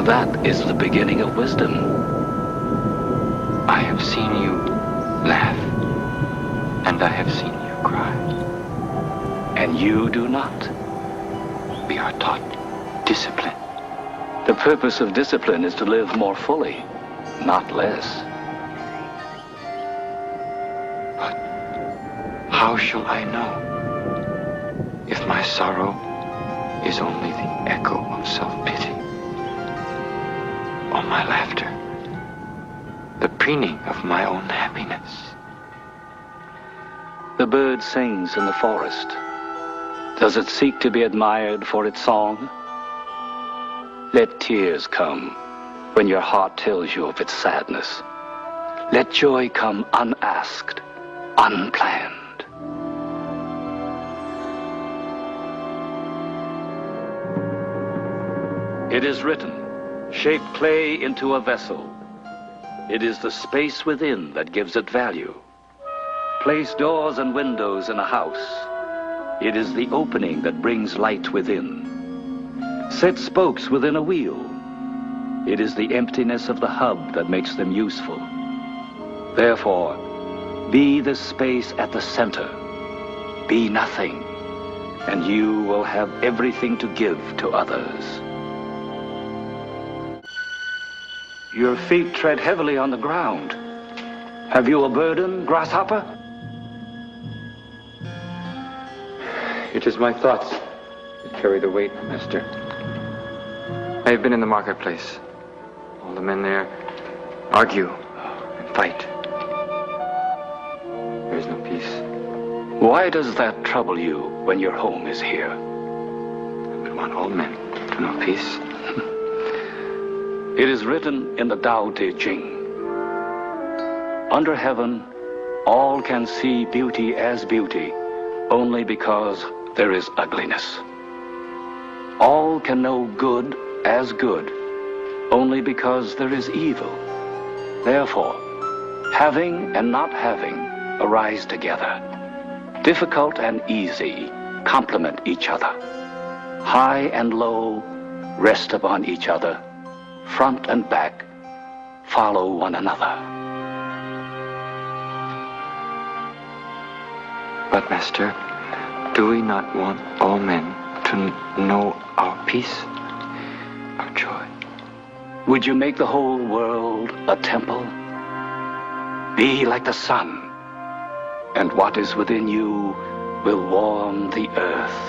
That is the beginning of wisdom. I have seen you laugh, and I have seen you cry. And you do not. We are taught discipline. The purpose of discipline is to live more fully, not less. But how shall I know if my sorrow is only the echo of self-pity, or my laughter the preening of my own happiness? The bird sings in the forest. Does it seek to be admired for its song? Let tears come when your heart tells you of its sadness. Let joy come unasked, unplanned. It is written, shape clay into a vessel. It is the space within that gives it value. Place doors and windows in a house. It is the opening that brings light within. Set spokes within a wheel. It is the emptiness of the hub that makes them useful. Therefore, be the space at the center. Be nothing, and you will have everything to give to others. Your feet tread heavily on the ground. Have you a burden, grasshopper? It is my thoughts that carry the weight, master. I have been in the marketplace. All the men there argue and fight. There is no peace. Why does that trouble you when your home is here? I would want all men to know peace. It is written in the Tao Te Ching. Under heaven, all can see beauty as beauty only because there is ugliness. All can know good as good only because there is evil. Therefore, having and not having arise together. Difficult and easy complement each other. High and low rest upon each other. Front and back follow one another. But, master, do we not want all men to know our peace, our joy? Would you make the whole world a temple? Be like the sun, and what is within you will warm the earth.